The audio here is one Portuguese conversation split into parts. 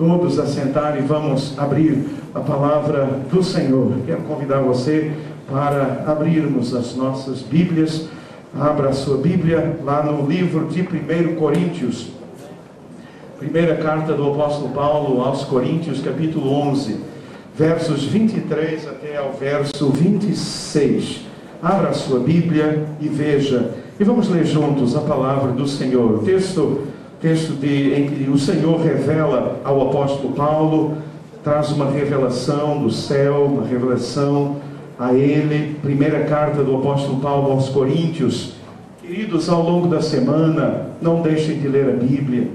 todos a sentar e vamos abrir a palavra do Senhor. Quero convidar você para abrirmos as nossas Bíblias. Abra a sua Bíblia lá no livro de 1 Coríntios. Primeira carta do apóstolo Paulo aos Coríntios, capítulo 11, versos 23 até ao verso 26. Abra a sua Bíblia e veja, e vamos ler juntos a palavra do Senhor. O texto em que o Senhor revela ao apóstolo Paulo, traz uma revelação do céu, uma revelação a ele. Primeira carta do apóstolo Paulo aos Coríntios. Queridos, ao longo da semana, não deixem de ler a Bíblia.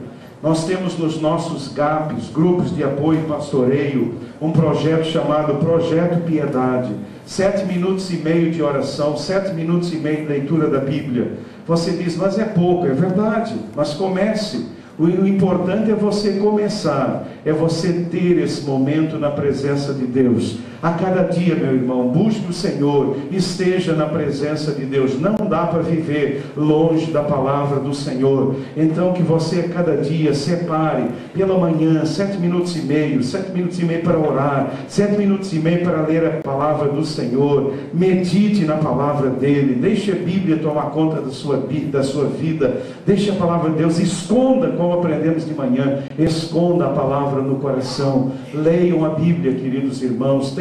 Nós temos nos nossos GAPs, grupos de apoio e pastoreio, um projeto chamado Projeto Piedade. 7 minutos e meio de oração, 7 minutos e meio de leitura da Bíblia. Você diz, mas é pouco. É verdade, mas comece. O importante é você começar, é você ter esse momento na presença de Deus. A cada dia, meu irmão, busque o Senhor, esteja na presença de Deus. Não dá para viver longe da palavra do Senhor. Então que você a cada dia separe pela manhã 7 minutos e meio, 7 minutos e meio para orar, 7 minutos e meio para ler a palavra do Senhor. Medite na palavra dele, deixe a Bíblia tomar conta da sua vida, deixe a palavra de Deus, esconda, como aprendemos de manhã, esconda a palavra no coração. Leiam a Bíblia, queridos irmãos,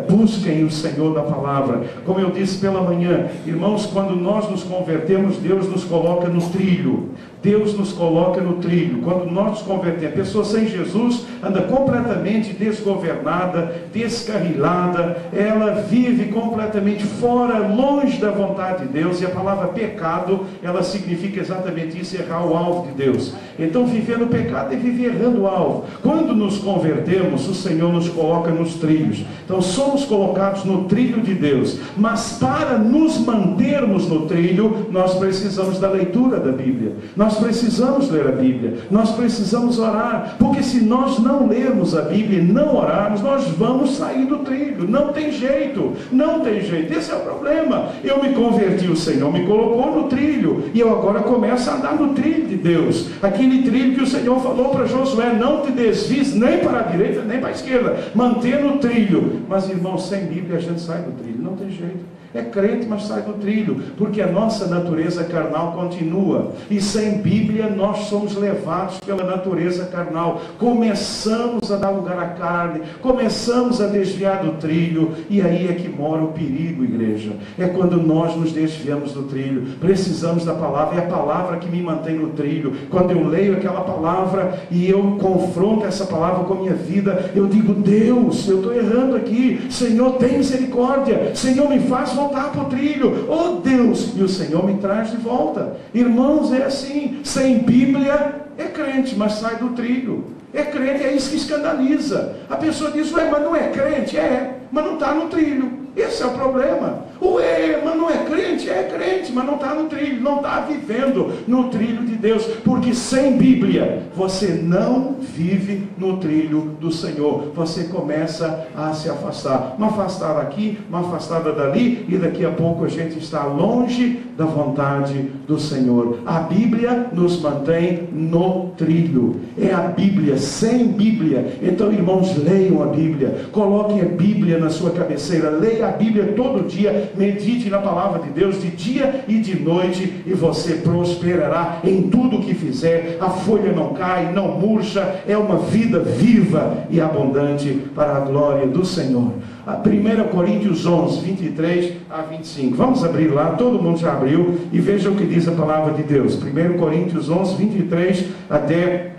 busquem o Senhor da palavra. Como eu disse pela manhã, irmãos, quando nós nos convertemos, Deus nos coloca no trilho. Deus nos coloca no trilho. Quando nós nos convertemos, a pessoa sem Jesus anda completamente desgovernada, descarrilada, ela vive completamente fora, longe da vontade de Deus. E a palavra pecado, ela significa exatamente isso, errar o alvo de Deus. Então viver no pecado é viver errando o alvo. Quando nos convertemos, o Senhor nos coloca nos trilhos. Então somos colocados no trilho de Deus. Mas para nos mantermos no trilho, nós precisamos da leitura da Bíblia. Nós precisamos ler a Bíblia, nós precisamos orar, porque se nós não lermos a Bíblia e não orarmos, nós vamos sair do trilho. Não tem jeito, não tem jeito. Esse é o problema. Eu me converti, o Senhor me colocou no trilho, e eu agora começo a andar no trilho de Deus, aquele trilho que o Senhor falou para Josué, não te desvies nem para a direita nem para a esquerda, manter no trilho. Mas irmãos, sem Bíblia a gente sai do trilho, não tem jeito. É crente, mas sai do trilho, porque a nossa natureza carnal continua, e sem Bíblia nós somos levados pela natureza carnal, começamos a dar lugar à carne, começamos a desviar do trilho, e aí é que mora o perigo, igreja. É quando nós nos desviamos do trilho. Precisamos da palavra, é a palavra que me mantém no trilho. Quando eu leio aquela palavra e eu confronto essa palavra com a minha vida, eu digo, Deus, eu estou errando aqui, Senhor, tem misericórdia, Senhor, me faz voltar para o trilho, oh Deus, e o Senhor me traz de volta. Irmãos, é assim, sem Bíblia é crente, mas sai do trilho. É crente, é isso que escandaliza. A pessoa diz, ué, mas não é crente? É, mas não está no trilho. Esse é o problema. Ué, mas não é crente? É crente, mas não está no trilho, não está vivendo no trilho de Deus, porque sem Bíblia você não vive no trilho do Senhor. Você começa a se afastar, uma afastada aqui, uma afastada dali, e daqui a pouco a gente está longe da vontade do Senhor. A Bíblia nos mantém no trilho. É a Bíblia, sem Bíblia. Então, irmãos, leiam a Bíblia, coloquem a Bíblia na sua cabeceira, leia a Bíblia todo dia, medite na palavra de Deus de dia e de noite, e você prosperará em tudo o que fizer. A folha não cai, não murcha, é uma vida viva e abundante para a glória do Senhor. 1 Coríntios 11, 23 a 25. Vamos abrir lá, todo mundo já abriu, e veja o que diz a palavra de Deus. 1 Coríntios 11, 23 até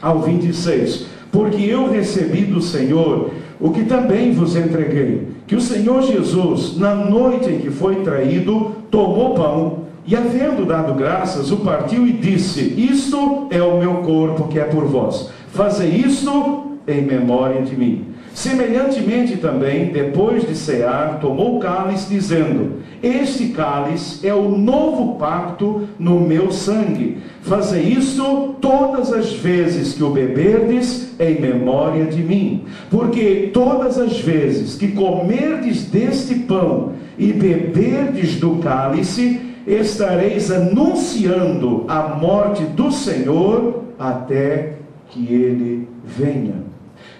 ao 26. Porque eu recebi do Senhor o que também vos entreguei, que o Senhor Jesus, na noite em que foi traído, tomou pão, e havendo dado graças, o partiu e disse, isto é o meu corpo que é por vós, fazei isto em memória de mim. Semelhantemente também, depois de cear, tomou o cálice, dizendo, este cálice é o novo pacto no meu sangue. Fazei isto todas as vezes que o beberdes em memória de mim. Porque todas as vezes que comerdes deste pão e beberdes do cálice, estareis anunciando a morte do Senhor até que Ele venha.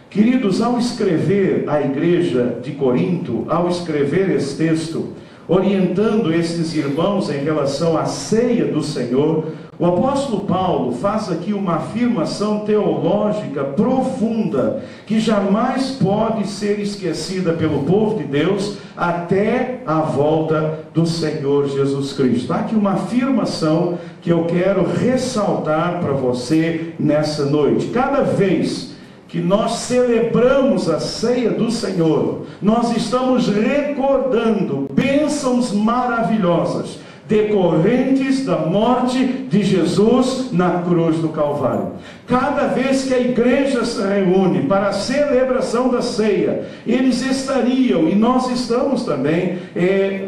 Queridos, ao escrever à igreja de Corinto, ao escrever esse texto, orientando esses irmãos em relação à ceia do Senhor, o apóstolo Paulo faz aqui uma afirmação teológica profunda, que jamais pode ser esquecida pelo povo de Deus até a volta do Senhor Jesus Cristo. Há aqui uma afirmação que eu quero ressaltar para você nessa noite. Cada vez que nós celebramos a ceia do Senhor, nós estamos recordando bênçãos maravilhosas decorrentes da morte de Jesus na cruz do Calvário. Cada vez que a igreja se reúne para a celebração da ceia, eles estariam, e nós estamos também,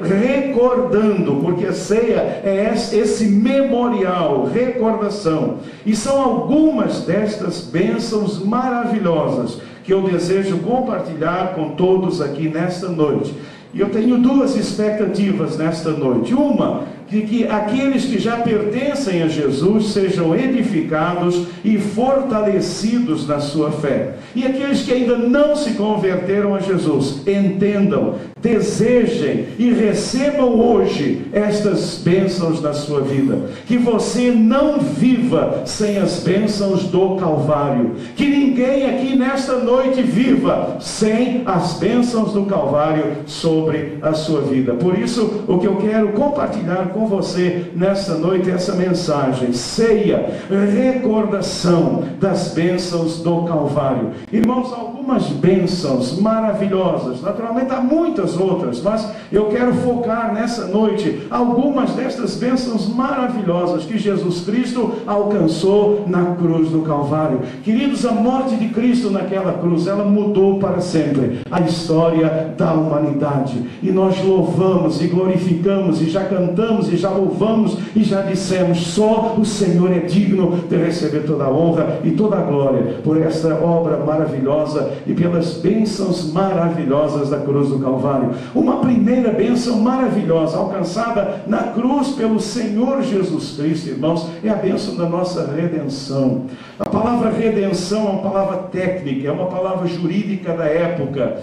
recordando, porque a ceia é esse memorial, recordação, e são algumas destas bênçãos maravilhosas que eu desejo compartilhar com todos aqui nesta noite. E eu tenho duas expectativas nesta noite. Uma, de que aqueles que já pertencem a Jesus sejam edificados e fortalecidos na sua fé. E aqueles que ainda não se converteram a Jesus, entendam, desejem e recebam hoje estas bênçãos na sua vida. Que você não viva sem as bênçãos do Calvário. Que ninguém aqui nesta noite viva sem as bênçãos do Calvário sobre a sua vida. Por isso, o que eu quero compartilhar com você nessa noite é essa mensagem: ceia, recordação das bênçãos do Calvário. Irmãos, algumas bênçãos maravilhosas, naturalmente há muitas outras, mas eu quero focar nessa noite algumas destas bênçãos maravilhosas que Jesus Cristo alcançou na cruz do Calvário. Queridos, a morte de Cristo naquela cruz, ela mudou para sempre a história da humanidade, e nós louvamos e glorificamos e já cantamos e já louvamos e já dissemos: só o Senhor é digno de receber toda a honra e toda a glória por esta obra maravilhosa e pelas bênçãos maravilhosas da cruz do Calvário. Uma primeira bênção maravilhosa alcançada na cruz pelo Senhor Jesus Cristo, irmãos, é a bênção da nossa redenção. A palavra redenção é uma palavra técnica, é uma palavra jurídica da época.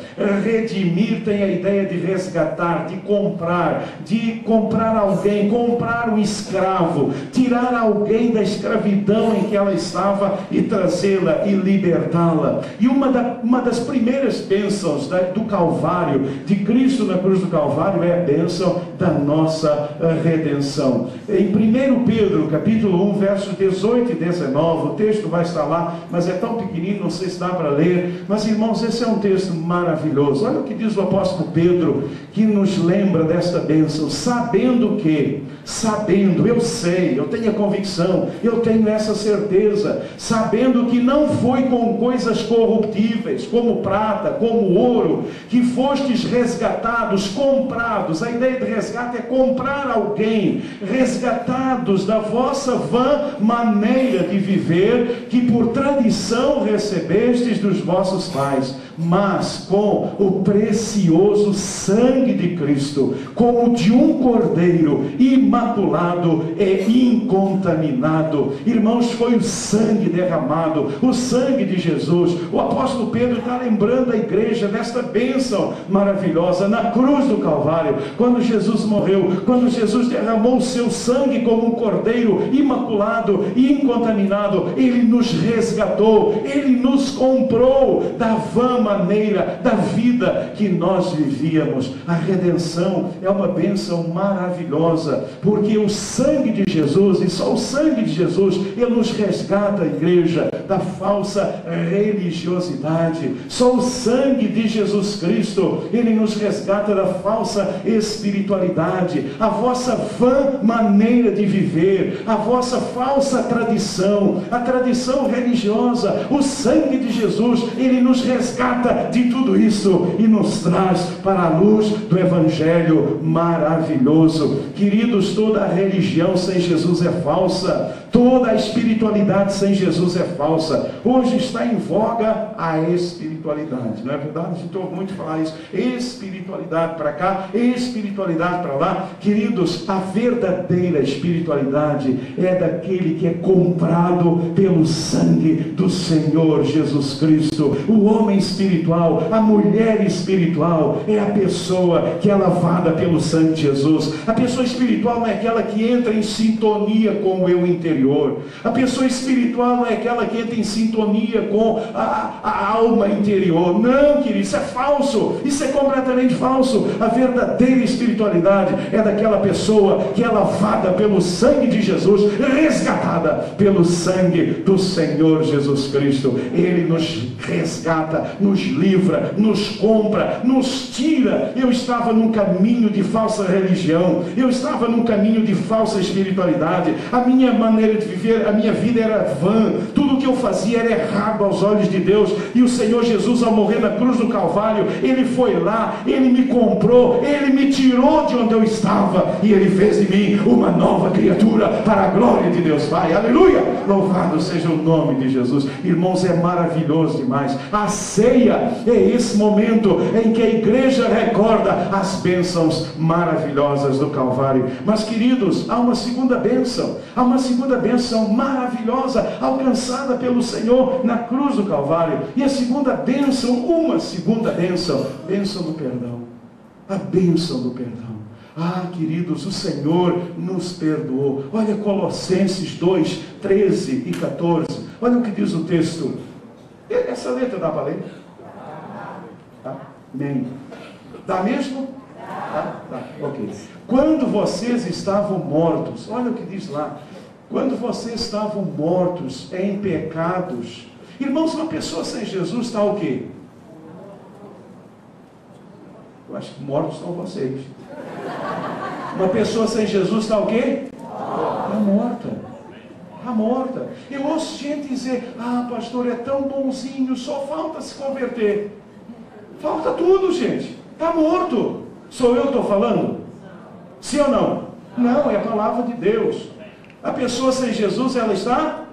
Redimir tem a ideia de resgatar, de comprar alguém, comprar um escravo, tirar alguém da escravidão em que ela estava e trazê-la e libertá-la. E uma das primeiras bênçãos do Calvário, de Cristo na cruz do Calvário, é a bênção da nossa redenção. Em 1 Pedro, capítulo 1, versos 18 e 19, o texto vai estar lá, mas é tão pequenino, não sei se dá para ler, mas irmãos, esse é um texto maravilhoso. Olha o que diz o apóstolo Pedro, que nos lembra desta bênção: sabendo, eu sei, eu tenho a convicção, eu tenho essa certeza, sabendo que não foi com coisas corruptíveis, como prata, como ouro, que fostes resgatados, comprados. A ideia de resgate é comprar alguém, resgatados da vossa vã maneira de viver, que por tradição recebestes dos vossos pais, mas com o precioso sangue de Cristo, como de um cordeiro imaculado e incontaminado. Irmãos, foi o sangue derramado, o sangue de Jesus. O apóstolo Pedro está lembrando a igreja desta bênção maravilhosa na cruz do Calvário, quando Jesus morreu, quando Jesus derramou o seu sangue como um cordeiro imaculado e incontaminado. Ele nos resgatou, ele nos comprou da vã maneira da vida que nós vivíamos. A redenção é uma bênção maravilhosa, porque o sangue de Jesus, e só o sangue de Jesus, ele nos resgata, a igreja, da falsa religiosidade. Só o sangue de Jesus Cristo, ele nos resgata da falsa espiritualidade, a vossa vã maneira de viver, a vossa falsa tradição, a tradição religiosa. O sangue de Jesus, ele nos resgata de tudo isso e nos traz para a luz do Evangelho maravilhoso. Queridos, toda a religião sem Jesus é falsa. Toda a espiritualidade sem Jesus é falsa. Hoje está em voga a espiritualidade, não é verdade? A gente ouve muito falar isso, espiritualidade para cá, espiritualidade para lá. Queridos, a verdadeira espiritualidade é daquele que é comprado pelo sangue do Senhor Jesus Cristo. O homem espiritual, a mulher espiritual é a pessoa que é lavada pelo sangue de Jesus. A pessoa espiritual não é aquela que entra em sintonia com o eu interior. A pessoa espiritual não é aquela que entra em sintonia com a alma interior. Não, querido, isso é falso. Isso é completamente falso. A verdadeira espiritualidade é daquela pessoa que é lavada pelo sangue de Jesus, resgatada pelo sangue do Senhor Jesus Cristo. Ele nos resgata, nos livra, nos compra, nos tira. Eu estava num caminho de falsa religião, eu estava num caminho de falsa espiritualidade. A minha maneira de viver, a minha vida era vã, tudo que eu fazia era errado aos olhos de Deus. E o Senhor Jesus, ao morrer na cruz do Calvário, Ele foi lá, Ele me comprou, Ele me tirou de onde eu estava, e Ele fez de mim uma nova criatura para a glória de Deus Pai. Aleluia! Louvado seja o nome de Jesus. Irmãos, é maravilhoso demais. A ceia é esse momento em que a igreja recorda as bênçãos maravilhosas do Calvário. Mas, queridos, há uma segunda bênção, há uma segunda bênção maravilhosa alcançada pelo Senhor na cruz do Calvário. E a segunda bênção, uma segunda bênção, bênção do perdão. A bênção do perdão. Ah, queridos, o Senhor nos perdoou. Olha Colossenses 2, 13 e 14. Olha o que diz o texto. Essa letra dá para ler? Amém. Dá mesmo? Tá, ok. Quando vocês estavam mortos, olha o que diz lá. Quando vocês estavam mortos em pecados. Irmãos, uma pessoa sem Jesus está o quê? Eu acho que mortos são vocês. Uma pessoa sem Jesus está o quê? Está morta. Está morta. Eu ouço gente dizer: ah, pastor, é tão bonzinho, só falta se converter. Falta tudo, gente. Está morto. Sou eu que estou falando? Sim ou não? Não, é a palavra de Deus. A pessoa sem Jesus, ela está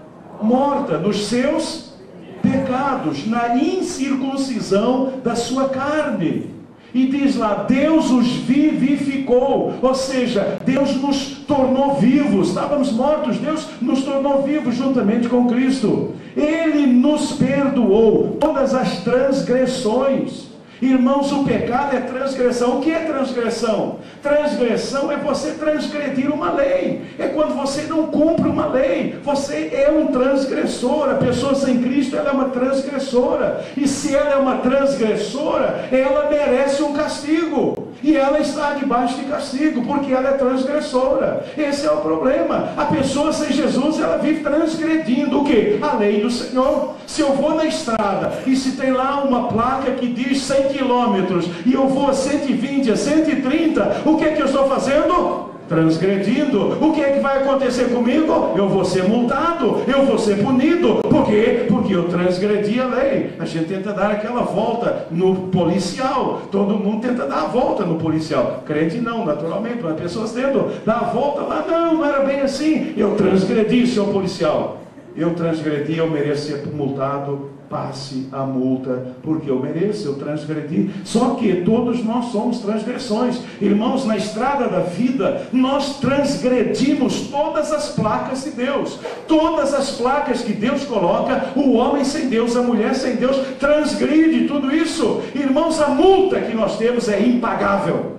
morta nos seus pecados, na incircuncisão da sua carne. E diz lá, Deus os vivificou, ou seja, Deus nos tornou vivos. Estávamos mortos, Deus nos tornou vivos juntamente com Cristo. Ele nos perdoou todas as transgressões. Irmãos, o pecado é transgressão. O que é transgressão? Transgressão é você transgredir uma lei. É quando você não cumpre uma lei. Você é um transgressor. A pessoa sem Cristo, ela é uma transgressora. E se ela é uma transgressora, ela merece um castigo. E ela está debaixo de castigo, porque ela é transgressora. Esse é o problema. A pessoa sem Jesus, ela vive transgredindo o quê? A lei do Senhor. Se eu vou na estrada e se tem lá uma placa que diz 100 quilômetros e eu vou a 120, a 130, o que é que eu estou fazendo? Transgredindo. O que é que vai acontecer comigo? Eu vou ser multado, eu vou ser punido. Por quê? Porque eu transgredi a lei. A gente tenta dar aquela volta no policial. Todo mundo tenta dar a volta no policial. Crente não, naturalmente. Mas pessoas tentam dar a volta lá. Não era bem assim. Eu transgredi, senhor policial. Eu transgredi, eu mereço ser multado. Passe a multa, porque eu mereço, eu transgredi. Só que todos nós somos transgressões. Irmãos, na estrada da vida, nós transgredimos todas as placas de Deus. Todas as placas que Deus coloca, o homem sem Deus, a mulher sem Deus, transgride tudo isso. Irmãos, a multa que nós temos é impagável.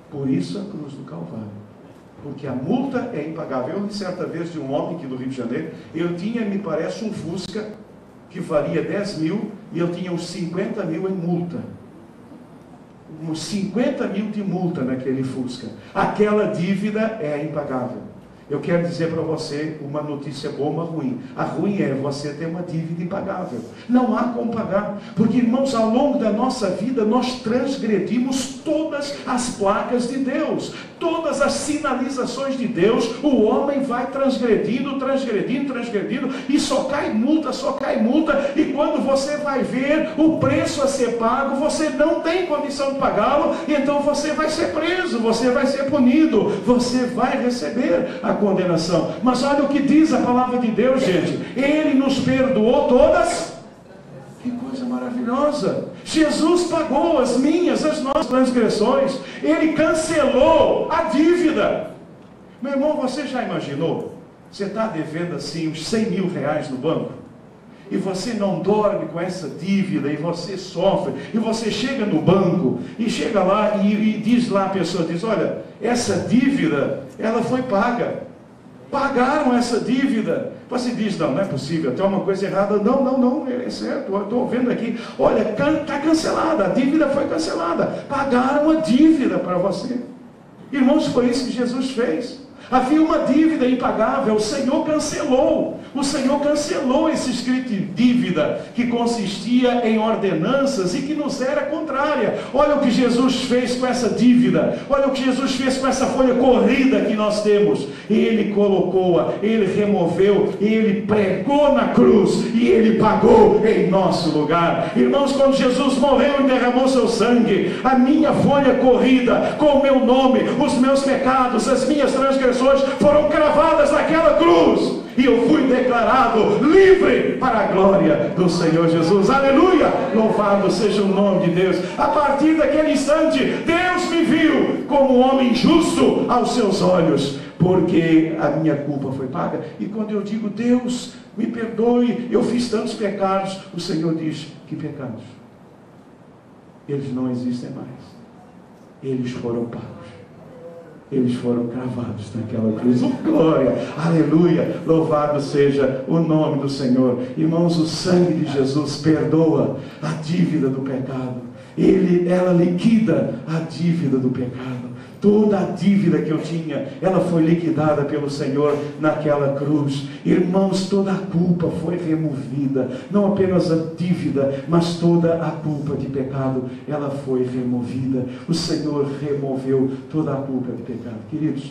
Por isso a cruz do Calvário. Porque a multa é impagável. Eu li certa vez de um homem aqui do Rio de Janeiro, eu tinha, me parece, um Fusca que valia 10 mil, e eu tinha uns 50 mil em multa. Uns 50 mil de multa naquele Fusca. Aquela dívida é impagável. Eu quero dizer para você uma notícia boa, uma ruim. A ruim é você ter uma dívida impagável. Não há como pagar. Porque, irmãos, ao longo da nossa vida, nós transgredimos todas as placas de Deus. Todas as sinalizações de Deus, o homem vai transgredindo, e só cai multa, e quando você vai ver o preço a ser pago, você não tem condição de pagá-lo, então você vai ser preso, você vai ser punido, você vai receber a condenação. Mas olha o que diz a palavra de Deus, gente. Ele nos perdoou todas. Que coisa maravilhosa. Jesus pagou as minhas, as nossas transgressões. Ele cancelou a dívida. Meu irmão, você já imaginou? Você está devendo assim uns 100 mil reais no banco, e você não dorme com essa dívida, e você sofre, e você chega no banco, e chega lá, e diz lá, a pessoa diz, olha, essa dívida, ela foi paga, pagaram essa dívida. Você diz, não é possível, tem uma coisa errada. Não, é certo, eu estou vendo aqui, olha, está cancelada, a dívida foi cancelada, pagaram a dívida para você. Irmãos, foi isso que Jesus fez. Havia uma dívida impagável, o Senhor cancelou esse escrito de dívida, que consistia em ordenanças e que nos era contrária. Olha o que Jesus fez com essa dívida, olha o que Jesus fez com essa folha corrida que nós temos. Ele colocou-a, ele removeu, ele pregou na cruz, e ele pagou em nosso lugar. Irmãos, quando Jesus morreu e derramou seu sangue, a minha folha corrida, com o meu nome, os meus pecados, as minhas transgressões, foram cravadas naquela cruz, e eu fui declarado livre para a glória do Senhor Jesus. Aleluia, louvado seja o nome de Deus. A partir daquele instante, Deus me viu como um homem justo aos seus olhos, porque a minha culpa foi paga. E quando eu digo, Deus me perdoe, eu fiz tantos pecados, o Senhor diz, que pecados? Eles não existem mais, eles foram pagos. Eles foram cravados naquela cruz. Oh, glória, aleluia, louvado seja o nome do Senhor. Irmãos, o sangue de Jesus perdoa a dívida do pecado. Ela liquida a dívida do pecado. Toda a dívida que eu tinha, ela foi liquidada pelo Senhor naquela cruz. Irmãos, toda a culpa foi removida. Não apenas a dívida, mas toda a culpa de pecado, ela foi removida. O Senhor removeu toda a culpa de pecado. Queridos,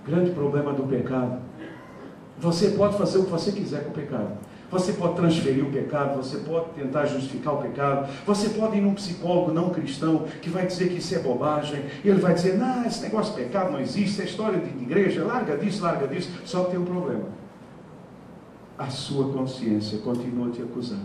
grande problema do pecado. Você pode fazer o que você quiser com o pecado. Você pode transferir o pecado, você pode tentar justificar o pecado, você pode ir num psicólogo não cristão que vai dizer que isso é bobagem, e ele vai dizer, não, esse negócio de pecado não existe, é história de igreja, larga disso, só que tem um problema. A sua consciência continua te acusando,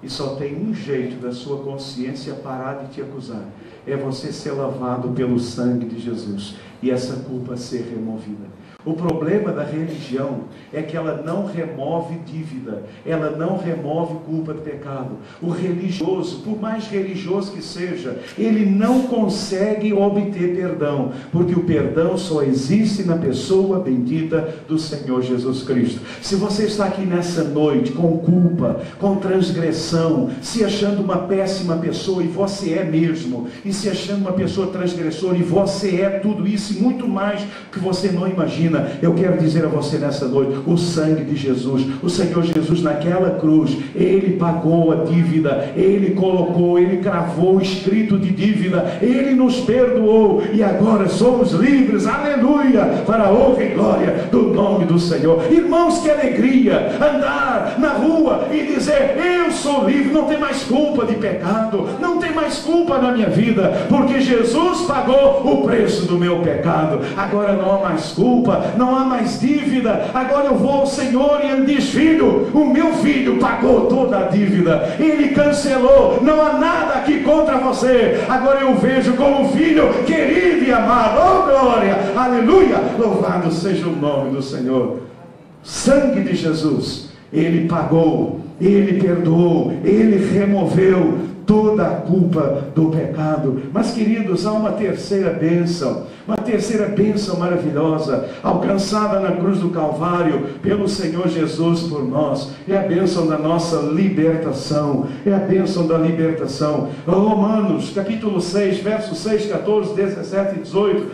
e só tem um jeito da sua consciência parar de te acusar, é você ser lavado pelo sangue de Jesus, e essa culpa ser removida. O problema da religião é que ela não remove dívida, ela não remove culpa de pecado. O religioso, por mais religioso que seja, ele não consegue obter perdão, porque o perdão só existe na pessoa bendita do Senhor Jesus Cristo. Se você está aqui nessa noite com culpa, com transgressão, se achando uma péssima pessoa, e você é mesmo, e se achando uma pessoa transgressora, e você é tudo isso e muito mais que você não imagina, eu quero dizer a você nessa noite, o sangue de Jesus, o Senhor Jesus naquela cruz, Ele pagou a dívida, Ele colocou, Ele cravou o escrito de dívida, Ele nos perdoou, e agora somos livres, aleluia, para a honra e glória do nome do Senhor. Irmãos, que alegria andar na rua e dizer, eu sou livre, não tem mais culpa de pecado, não tem mais culpa na minha vida, porque Jesus pagou o preço do meu pecado. Agora não há mais culpa, não há mais dívida. Agora eu vou ao Senhor e Ele diz, filho, o meu filho pagou toda a dívida, Ele cancelou, não há nada aqui contra você. Agora eu vejo como um filho querido e amado. Oh glória, aleluia, louvado seja o nome do Senhor. Sangue de Jesus, Ele pagou, Ele perdoou, Ele removeu toda a culpa do pecado. Mas queridos, há uma terceira bênção maravilhosa, alcançada na cruz do Calvário, pelo Senhor Jesus por nós. É a bênção da nossa libertação, é a bênção da libertação. Romanos, capítulo 6, versos 6, 14, 17 e 18,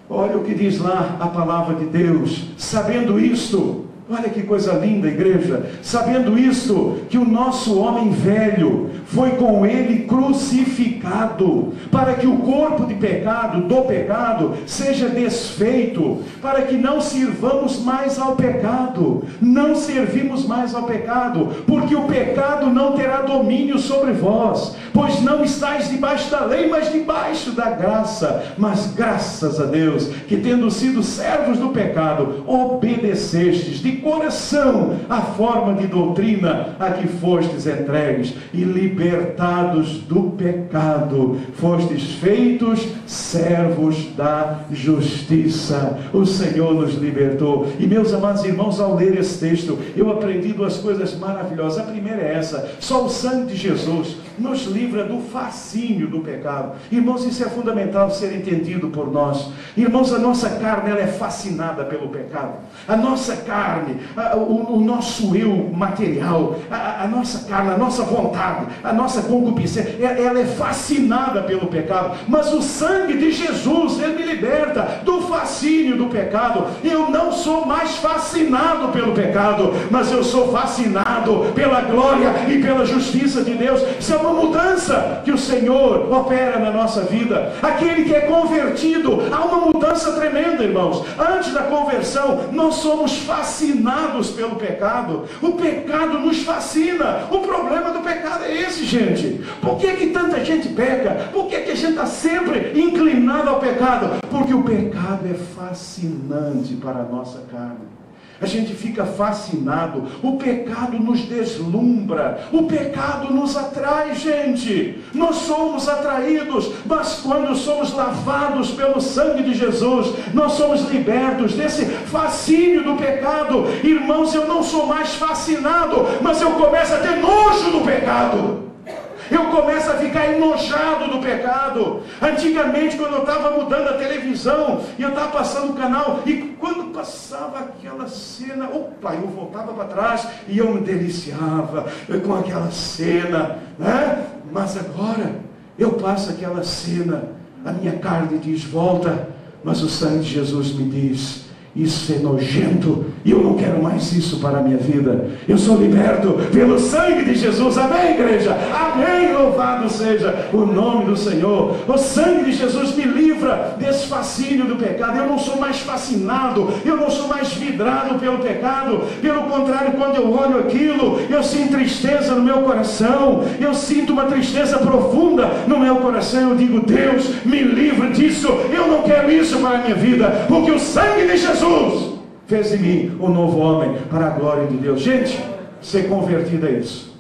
olha o que diz lá a palavra de Deus. Sabendo isto, Olha que coisa linda, igreja, sabendo isto, que o nosso homem velho foi com ele crucificado, para que o corpo de pecado, do pecado, seja desfeito, para que não sirvamos mais ao pecado, não servimos mais ao pecado, porque o pecado não terá domínio sobre vós, pois não estáis debaixo da lei, mas debaixo da graça. Mas graças a Deus, que tendo sido servos do pecado, obedecestes de coração a forma de doutrina a que fostes entregues, e libertados do pecado, fostes feitos servos da justiça. O Senhor nos libertou. E meus amados irmãos, ao ler esse texto, eu aprendi duas coisas maravilhosas. A primeira é essa: só o sangue de Jesus nos livra do fascínio do pecado. Irmãos, isso é fundamental ser entendido por nós. Irmãos, a nossa carne, ela é fascinada pelo pecado. A nossa carne, o nosso eu material, a nossa carne, a nossa vontade, a nossa concupiscência, ela é fascinada pelo pecado. Mas o sangue de Jesus, ele me liberta do fascínio do pecado. Eu não sou mais fascinado pelo pecado, mas eu sou fascinado pela glória e pela justiça de Deus. Isso é uma mudança que o Senhor opera na nossa vida. Aquele que é convertido, há uma mudança tremenda, irmãos. Antes da conversão, nós somos fascinados pelo pecado. O pecado nos fascina. O problema do pecado é esse, gente. Por que tanta gente peca? Por que a gente está sempre inclinado ao pecado? Porque o pecado é fascinante para a nossa carne. A gente fica fascinado, o pecado nos deslumbra, o pecado nos atrai, gente. Nós somos atraídos, mas quando somos lavados pelo sangue de Jesus, nós somos libertos desse fascínio do pecado. Irmãos, eu não sou mais fascinado, mas eu começo a ter nojo do pecado. Eu começo a ficar enojado do pecado. Antigamente, quando eu estava mudando a televisão, e eu estava passando o canal, e quando passava aquela cena, opa, eu voltava para trás, e eu me deliciava com aquela cena, né? Mas agora, eu passo aquela cena, a minha carne diz, volta, mas o sangue de Jesus me diz, isso é nojento, e eu não quero mais isso para a minha vida. Eu sou liberto pelo sangue de Jesus. Amém, igreja? Amém, louvado seja o nome do Senhor. O sangue de Jesus me livra desse fascínio do pecado. Eu não sou mais fascinado, eu não sou mais vidrado pelo pecado. Pelo contrário, quando eu olho aquilo, eu sinto tristeza no meu coração, eu sinto uma tristeza profunda no meu coração. Eu digo, Deus, me livra disso, eu não quero isso para a minha vida, porque o sangue de Jesus fez de mim um novo homem para a glória de Deus. Gente, ser convertido é isso.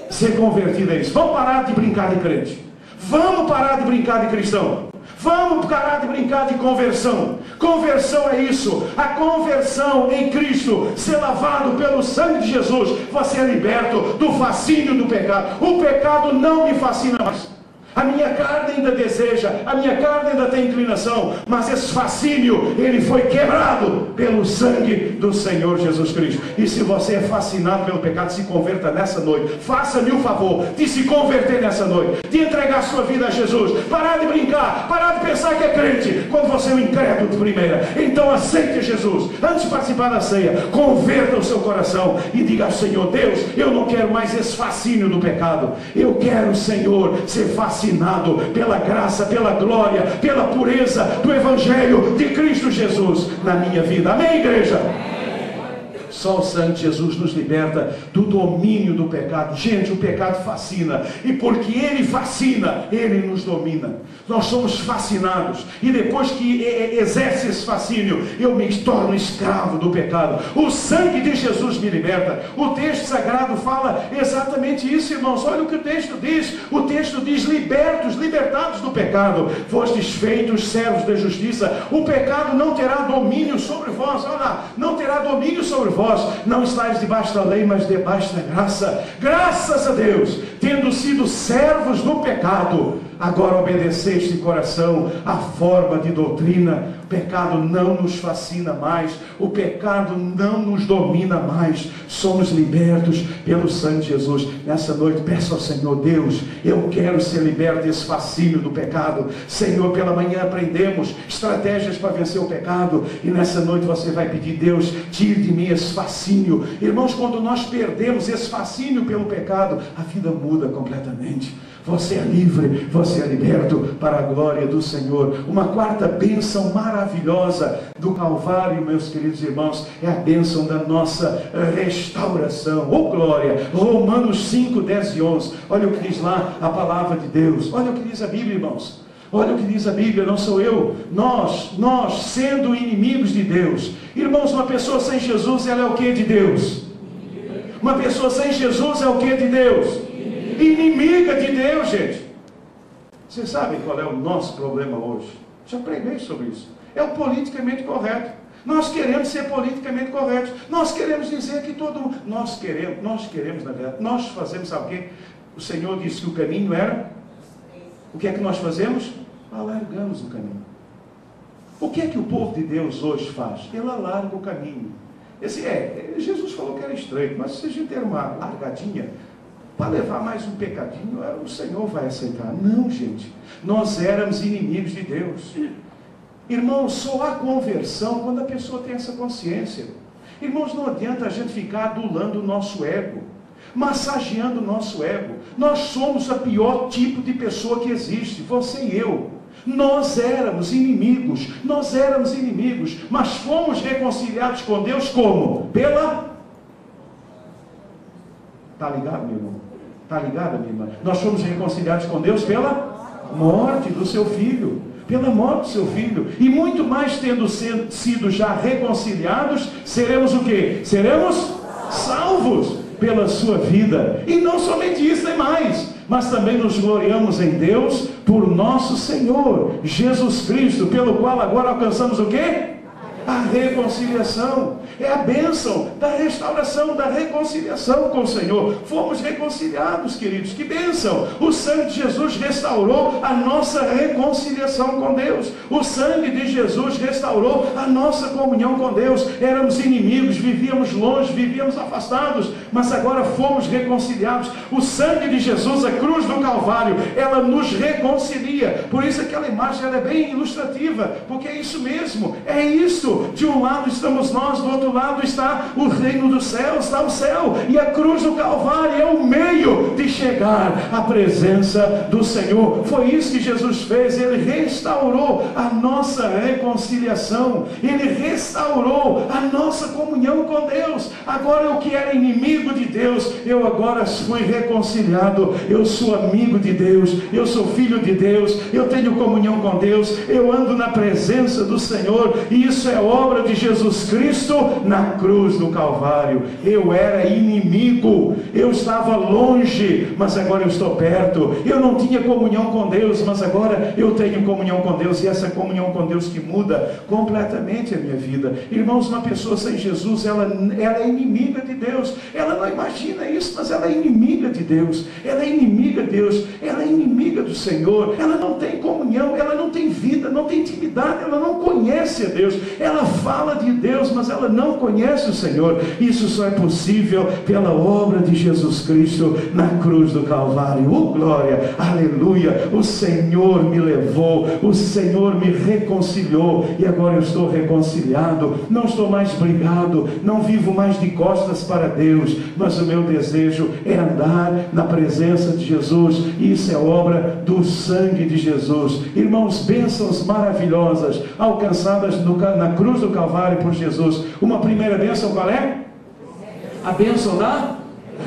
Ser convertido é isso. Vamos parar de brincar de crente. Vamos parar de brincar de cristão. Vamos parar de brincar de conversão. Conversão é isso. A conversão em Cristo, ser lavado pelo sangue de Jesus, você é liberto do fascínio do pecado. O pecado não me fascina mais. A minha carne ainda deseja, a minha carne ainda tem inclinação, mas esse fascínio, ele foi quebrado pelo sangue do Senhor Jesus Cristo. E se você é fascinado pelo pecado, se converta nessa noite. Faça-me o favor de se converter nessa noite, de entregar sua vida a Jesus, parar de brincar, parar de pensar que é crente, quando você é um incrédulo de primeira. Então aceite Jesus, antes de participar da ceia, converta o seu coração e diga ao Senhor, Deus, eu não quero mais esse fascínio do pecado, eu quero, Senhor, ser fascinado pela graça, pela glória, pela pureza do Evangelho de Cristo Jesus na minha vida. Amém, igreja? Só o sangue de Jesus nos liberta do domínio do pecado. Gente, o pecado fascina, e porque ele fascina, ele nos domina. Nós somos fascinados, e depois que exerce esse fascínio, eu me torno escravo do pecado. O sangue de Jesus me liberta. O texto sagrado fala exatamente isso, irmãos. Olha o que o texto diz. O texto diz, libertados do pecado, fostes feitos servos da justiça. O pecado não terá domínio sobre vós. Olha lá, não terá domínio sobre vós. vós não estáis debaixo da lei, mas debaixo da graça. Graças a Deus, tendo sido servos do pecado, agora obedeceste de coração a forma de doutrina. O pecado não nos fascina mais, o pecado não nos domina mais, somos libertos pelo sangue de Jesus. Nessa noite peço ao Senhor: Deus, eu quero ser liberto desse fascínio do pecado. Senhor, pela manhã aprendemos estratégias para vencer o pecado, e nessa noite você vai pedir: Deus, tire de mim esse fascínio. Irmãos, quando nós perdemos esse fascínio pelo pecado, a vida muda completamente. Você é livre, você é liberto para a glória do Senhor. Uma quarta bênção maravilhosa do Calvário, meus queridos irmãos, é a bênção da nossa restauração. Oh glória! Romanos 5, 10 e 11. Olha o que diz lá a palavra de Deus. Olha o que diz a Bíblia, irmãos. Olha o que diz a Bíblia, não sou eu. Nós sendo inimigos de Deus. Irmãos, uma pessoa sem Jesus, ela é o que de Deus? Uma pessoa sem Jesus é o que de Deus? Inimiga de Deus, gente. Vocês sabem qual é o nosso problema hoje? Já preguei sobre isso. É o politicamente correto. Nós queremos ser politicamente corretos. Nós queremos dizer que todo mundo... Nós queremos, na verdade. Nós fazemos, sabe o quê? O Senhor disse que o caminho era... O que é que nós fazemos? Alargamos o caminho. O que é que o povo de Deus hoje faz? Ele alarga o caminho. Jesus falou que era estreito, mas se a gente der uma largadinha... para levar mais um pecadinho, o Senhor vai aceitar. Não, gente, nós éramos inimigos de Deus. Irmãos, só há conversão quando a pessoa tem essa consciência. Irmãos, não adianta a gente ficar adulando o nosso ego, massageando o nosso ego. Nós somos o pior tipo de pessoa que existe, você e eu. Nós éramos inimigos, mas fomos reconciliados com Deus como? Está ligado, meu irmão? Está ligada, minha irmã? Nós fomos reconciliados com Deus pela morte do seu filho. Pela morte do seu filho. E muito mais, tendo sido já reconciliados, seremos o quê? Seremos salvos pela sua vida. E não somente isso, nem mais, mas também nos gloriamos em Deus por nosso Senhor Jesus Cristo, pelo qual agora alcançamos o quê? A reconciliação. É a bênção da restauração, da reconciliação com o Senhor. Fomos reconciliados, queridos. Que bênção! O sangue de Jesus restaurou a nossa reconciliação com Deus. O sangue de Jesus restaurou a nossa comunhão com Deus. Éramos inimigos, vivíamos longe, vivíamos afastados, mas agora fomos reconciliados. O sangue de Jesus, a cruz do Calvário, ela nos reconcilia. Por isso aquela imagem ela é bem ilustrativa, porque é isso mesmo, é isso. De um lado estamos nós, do outro lado está o reino dos céus, está o céu, e a cruz do Calvário é o meio de chegar à presença do Senhor. Foi isso que Jesus fez. Ele restaurou a nossa reconciliação, Ele restaurou a nossa comunhão com Deus. Agora eu que era inimigo de Deus, eu agora fui reconciliado. Eu sou amigo de Deus, eu sou filho de Deus, eu tenho comunhão com Deus, eu ando na presença do Senhor, e isso é obra de Jesus Cristo na cruz do Calvário. Eu era inimigo, eu estava longe, mas agora eu estou perto. Eu não tinha comunhão com Deus, mas agora eu tenho comunhão com Deus, e essa comunhão com Deus que muda completamente a minha vida. Irmãos, uma pessoa sem Jesus, ela é inimiga de Deus. Ela não imagina isso, mas ela é inimiga de Deus. Ela é inimiga de Deus, ela é inimiga do Senhor. Ela não tem comunhão, ela não tem vida, não tem intimidade, ela não conhece a Deus. Ela fala de Deus, mas ela não conhece o Senhor. Isso só é possível pela obra de Jesus Cristo na cruz do Calvário. Oh glória, aleluia. O Senhor me levou, o Senhor me reconciliou, e agora eu estou reconciliado. Não estou mais brigado, não vivo mais de costas para Deus, mas o meu desejo é andar na presença de Jesus, e isso é obra do sangue de Jesus. Irmãos, bênçãos maravilhosas alcançadas na cruz do Calvário por Jesus. Uma primeira bênção qual é? A bênção da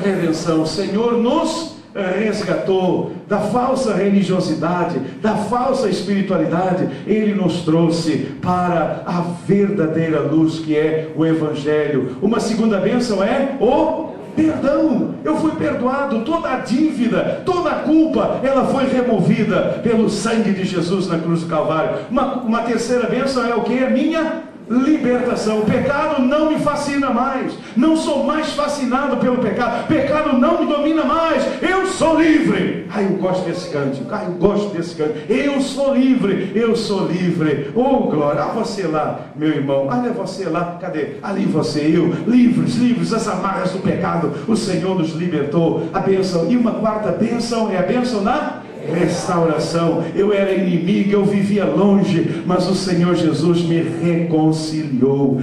redenção. O Senhor nos resgatou da falsa religiosidade, da falsa espiritualidade. Ele nos trouxe para a verdadeira luz, que é o Evangelho. Uma segunda bênção é o perdão. Eu fui perdoado, toda a dívida, toda a culpa, ela foi removida pelo sangue de Jesus na cruz do Calvário. Uma terceira bênção é o que? A minha libertação. O pecado não me fascina mais. Não sou mais fascinado pelo pecado. O pecado não me domina mais. Eu sou livre. Ai, eu gosto desse cântico. Ai, eu gosto desse cântico. Eu sou livre. Eu sou livre. Oh, glória. Ah, você lá, meu irmão. Olha você lá. Cadê? Ali você, eu. Livres, livres. As amarras do pecado. O Senhor nos libertou. A bênção. E uma quarta bênção é a bênção na restauração. Eu era inimigo, eu vivia longe, mas o Senhor Jesus me reconciliou.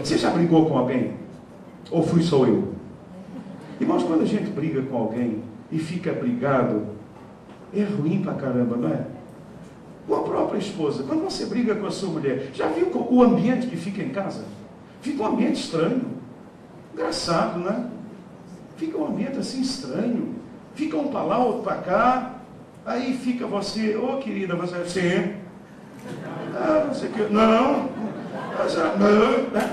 Você já brigou com alguém? Ou fui só eu? Irmãos, quando a gente briga com alguém e fica brigado, é ruim pra caramba, não é? Com a própria esposa, quando você briga com a sua mulher, já viu o ambiente que fica em casa? Fica um ambiente estranho. Engraçado, né? Fica um ambiente assim estranho. Fica um para lá, outro para cá. Aí fica você, ô querida, você assim. Não sei o que. Não.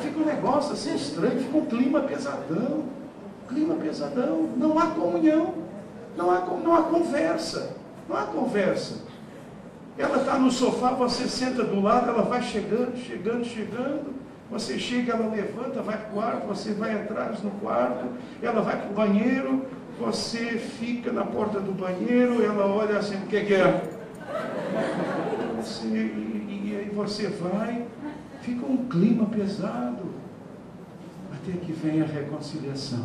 Fica um negócio assim estranho, fica um clima pesadão. Clima pesadão. Não há comunhão. Não há conversa. Não há conversa. Ela está no sofá, você senta do lado, ela vai chegando. Você chega, ela levanta, vai para o quarto, você vai atrás no quarto, ela vai para o banheiro. Você fica na porta do banheiro, ela olha assim, o que é? E aí você vai, fica um clima pesado, até que vem a reconciliação,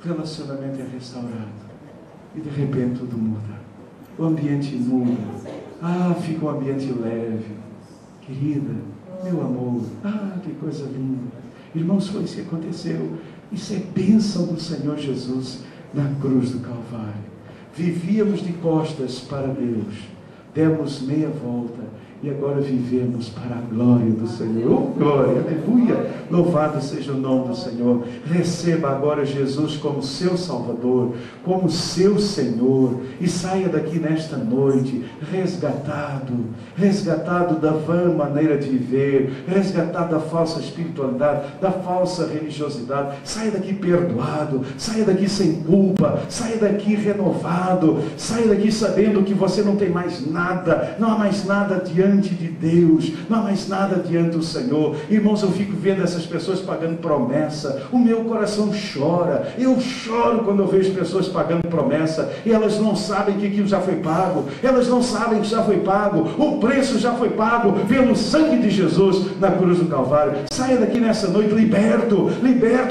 o relacionamento é restaurado, e de repente tudo muda, o ambiente muda, fica um ambiente leve, querida, meu amor, que coisa linda, irmãos, foi isso que aconteceu. Isso é bênção do Senhor Jesus na cruz do Calvário. Vivíamos de costas para Deus, demos meia volta e agora vivemos para a glória do Senhor. Oh, glória, aleluia, louvado seja o nome do Senhor. Receba agora Jesus como seu Salvador, como seu Senhor, e saia daqui nesta noite resgatado da vã maneira de viver, resgatado da falsa espiritualidade, da falsa religiosidade. Saia daqui perdoado, saia daqui sem culpa, saia daqui renovado, saia daqui sabendo que você não tem mais nada, não há mais nada diante de Deus, não há mais nada diante do Senhor. Irmãos, eu fico vendo essas pessoas pagando promessa, o meu coração chora, eu choro quando eu vejo pessoas pagando promessa, e elas não sabem que aquilo já foi pago, elas não sabem que já foi pago, o preço já foi pago pelo sangue de Jesus na cruz do Calvário. Saia daqui nessa noite liberto,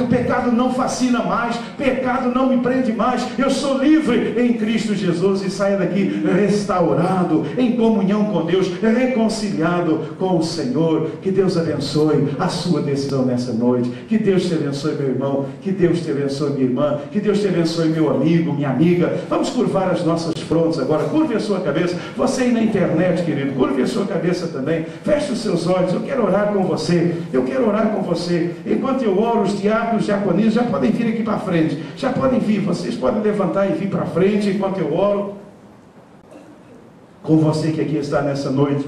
o pecado não fascina mais, pecado não me prende mais, eu sou livre em Cristo Jesus, e saia daqui restaurado, em comunhão com Deus, reconciliado com o Senhor. Que Deus abençoe a sua decisão nessa noite, que Deus te abençoe, meu irmão, que Deus te abençoe, minha irmã, que Deus te abençoe, meu amigo, minha amiga. Vamos curvar as nossas frontes agora, curve a sua cabeça, você aí na internet, querido, curve a sua cabeça também, feche os seus olhos, eu quero orar com você, enquanto eu oro, os diáconos, os diaconistas já podem vir aqui para frente, vocês podem levantar e vir para frente enquanto eu oro com você que aqui está nessa noite.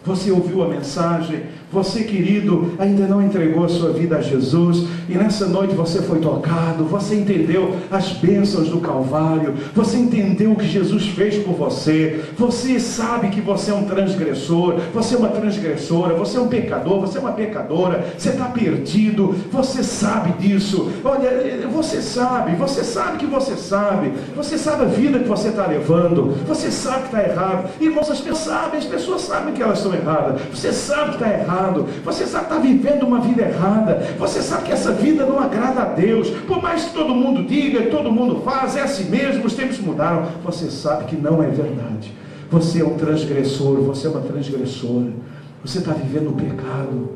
Você ouviu a mensagem, você, querido, ainda não entregou a sua vida a Jesus, e nessa noite você foi tocado, você entendeu as bênçãos do Calvário, você entendeu o que Jesus fez por você, você sabe que você é um transgressor, você é uma transgressora, você é um pecador, você é uma pecadora, você está perdido, você sabe disso. Olha, você sabe que você sabe a vida que você está levando, você sabe que está errado. Irmãos, as pessoas sabem que elas estão erradas, você sabe que está errado, você sabe que está vivendo uma vida errada, você sabe que essa vida não agrada a Deus, por mais que todo mundo diga, que todo mundo faz, é assim mesmo, os tempos mudaram, você sabe que não é verdade. Você é um transgressor, você é uma transgressora, você está vivendo o pecado,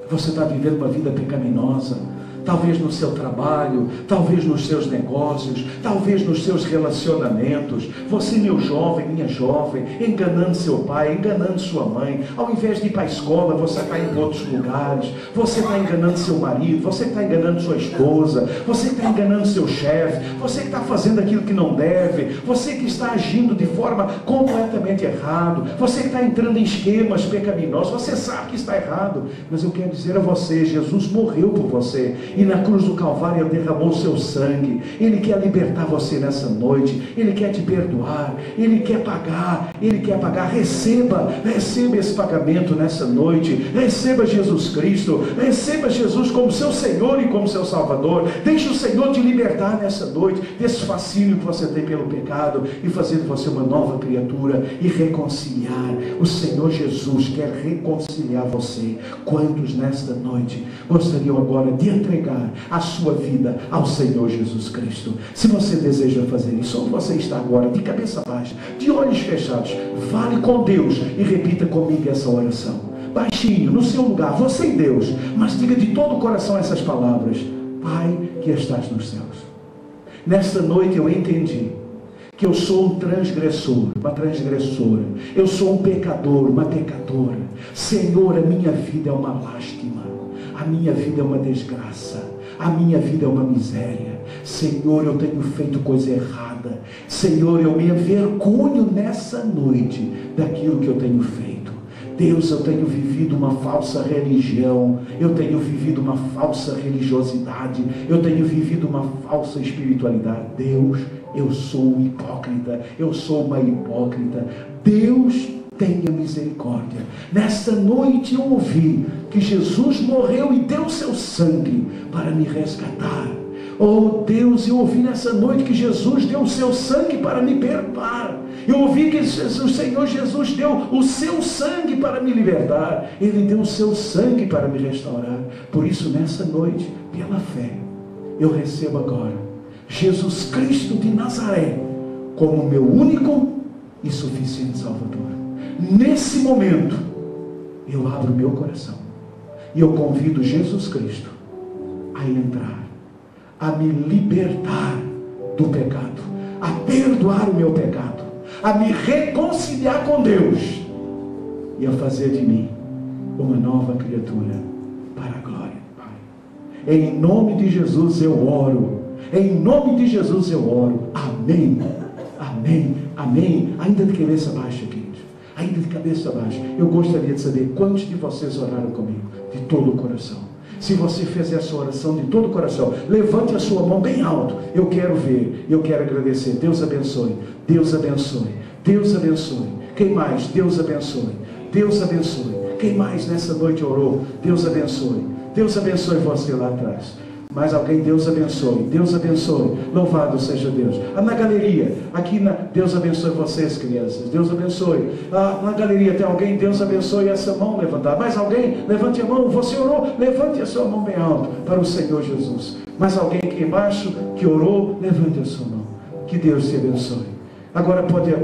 você está vivendo uma vida pecaminosa, talvez no seu trabalho, talvez nos seus negócios, talvez nos seus relacionamentos. Você, meu jovem, minha jovem, enganando seu pai, enganando sua mãe, ao invés de ir para a escola, você está indo em outros lugares, você está enganando seu marido, você está enganando sua esposa, você está está enganando seu chefe, você que está fazendo aquilo que não deve, você que está agindo de forma completamente errada, você que está entrando em esquemas pecaminosos, você sabe que está errado, mas eu quero dizer a você, Jesus morreu por você, e na cruz do Calvário Ele derramou o seu sangue. Ele quer libertar você nessa noite, Ele quer te perdoar, Ele quer pagar, receba esse pagamento nessa noite, receba Jesus Cristo, receba Jesus como seu Senhor e como seu Salvador. Deixe o Senhor te libertar nessa noite desse fascínio que você tem pelo pecado e fazer de você uma nova criatura e reconciliar. O Senhor Jesus quer reconciliar você. Quantos nesta noite gostariam agora de entregar a sua vida ao Senhor Jesus Cristo? Se você deseja fazer isso, onde você está agora, de cabeça baixa, de olhos fechados, fale com Deus e repita comigo essa oração, baixinho, no seu lugar, você e Deus, mas diga de todo o coração essas palavras: Pai que estás nos céus, nesta noite eu entendi que eu sou um transgressor, uma transgressora, eu sou um pecador, uma pecadora. Senhor, a minha vida é uma lástima, a minha vida é uma desgraça, a minha vida é uma miséria. Senhor, eu tenho feito coisa errada. Senhor, eu me envergonho nessa noite daquilo que eu tenho feito. Deus, eu tenho vivido uma falsa religião, eu tenho vivido uma falsa religiosidade, eu tenho vivido uma falsa espiritualidade. Deus, eu sou um hipócrita, eu sou uma hipócrita. Deus, tenha misericórdia. Nesta noite eu ouvi que Jesus morreu e deu seu sangue para me resgatar. Oh Deus, eu ouvi nessa noite que Jesus deu o seu sangue para me perdoar. Eu ouvi que o Senhor Jesus deu o seu sangue para me libertar. Ele deu o seu sangue para me restaurar. Por isso, nessa noite, pela fé, eu recebo agora Jesus Cristo de Nazaré como meu único e suficiente Salvador. Nesse momento, eu abro meu coração e eu convido Jesus Cristo a entrar, a me libertar do pecado, a perdoar o meu pecado, a me reconciliar com Deus e a fazer de mim uma nova criatura para a glória do Pai. Em nome de Jesus eu oro, em nome de Jesus eu oro. Amém, amém, amém. Ainda de cabeça baixa, queridos, ainda de cabeça baixa. Eu gostaria de saber quantos de vocês oraram comigo de todo o coração. Se você fez essa oração de todo o coração, levante a sua mão bem alto. Eu quero ver, eu quero agradecer. Deus abençoe, Deus abençoe, Deus abençoe. Quem mais? Deus abençoe, Deus abençoe. Quem mais nessa noite orou? Deus abençoe, Deus abençoe você lá atrás. Mais alguém? Deus abençoe, Deus abençoe. Louvado seja Deus. Na galeria, aqui Deus abençoe vocês, crianças, Deus abençoe. Na galeria tem alguém? Deus abençoe. Essa mão levantada. Mais alguém? Levante a mão. Você orou? Levante a sua mão bem alto para o Senhor Jesus. Mais alguém aqui embaixo que orou? Levante a sua mão. Que Deus te abençoe. Agora pode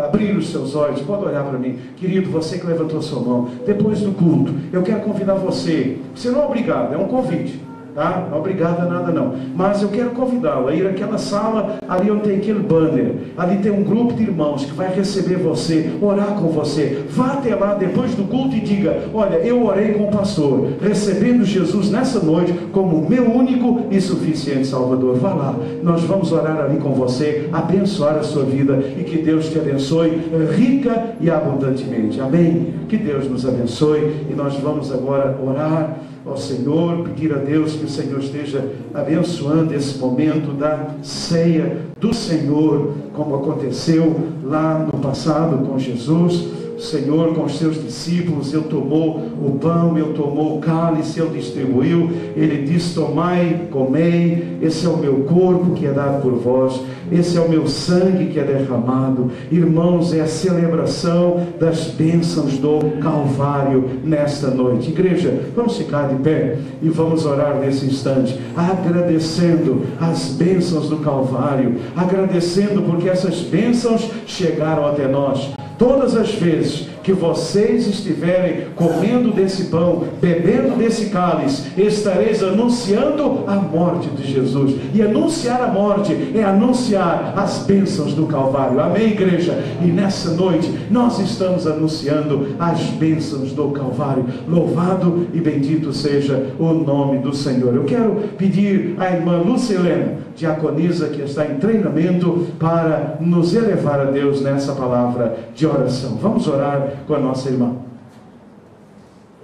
abrir os seus olhos, pode olhar para mim. Querido, você que levantou a sua mão, depois do culto, eu quero convidar você. Você não é obrigado, é um convite. Tá? Não é obrigado a nada não, mas eu quero convidá-lo a ir àquela sala ali onde tem aquele banner. Ali tem um grupo de irmãos que vai receber você, orar com você. Vá até lá depois do culto e diga: olha, eu orei com o pastor, recebendo Jesus nessa noite como meu único e suficiente Salvador. Vá lá, nós vamos orar ali com você, abençoar a sua vida e que Deus te abençoe rica e abundantemente. Amém? Que Deus nos abençoe e nós vamos agora orar ao Senhor, pedir a Deus que o Senhor esteja abençoando esse momento da ceia do Senhor, como aconteceu lá no passado com Jesus. O Senhor com os seus discípulos, Ele tomou o pão, Ele tomou o cálice, Ele distribuiu, Ele disse: tomai, comei, esse é o meu corpo que é dado por vós, esse é o meu sangue que é derramado. Irmãos, é a celebração das bênçãos do Calvário nesta noite. Igreja, vamos ficar de pé e vamos orar nesse instante, agradecendo as bênçãos do Calvário, agradecendo porque essas bênçãos chegaram até nós. Todas as vezes que vocês estiverem comendo desse pão, bebendo desse cálice, estareis anunciando a morte de Jesus. E anunciar a morte é anunciar as bênçãos do Calvário. Amém, igreja? E nessa noite nós estamos anunciando as bênçãos do Calvário. Louvado e bendito seja o nome do Senhor. Eu quero pedir à irmã Lucilena, diaconisa, que está em treinamento, para nos elevar a Deus nessa palavra de oração. Vamos orar com a nossa irmã.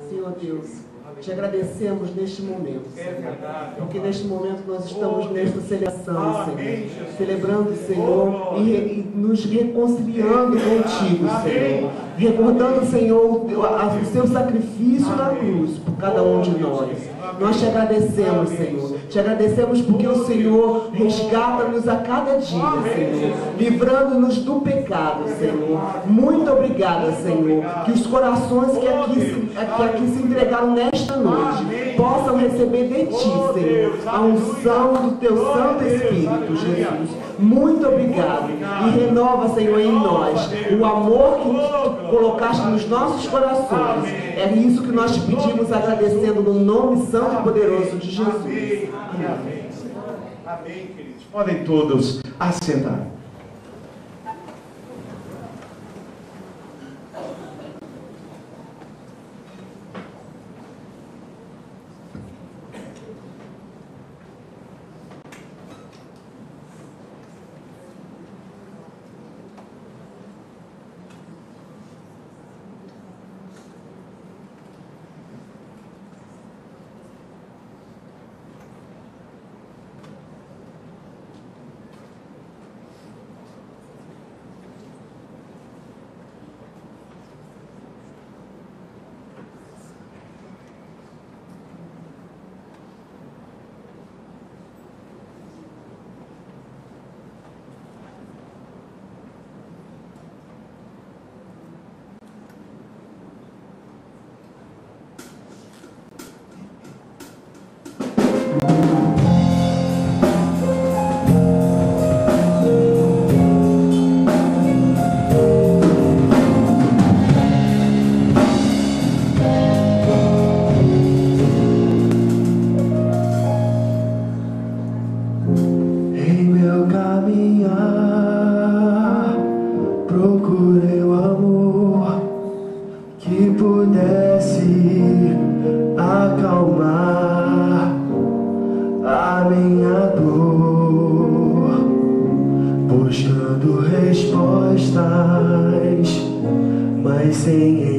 Senhor Deus, te agradecemos neste momento, Senhor, porque neste momento nós estamos nesta celebração, Senhor, celebrando, Senhor, e nos reconciliando contigo, Senhor, recordando, Senhor, o seu sacrifício na cruz por cada um de nós. Nós te agradecemos, Senhor. Te agradecemos porque o Senhor resgata-nos a cada dia, Senhor, livrando-nos do pecado, Senhor. Muito obrigada, Senhor. Que os corações que aqui se entregaram nesta noite possam receber de Ti, Senhor, a unção do Teu Santo Espírito, Jesus. Muito obrigado. E renova, Senhor, em nós o amor que Tu colocaste nos nossos corações. É isso que nós te pedimos, agradecendo no nome santo e poderoso de Jesus. Amém. Amém, queridos. Podem todos assentar. Eu tenho em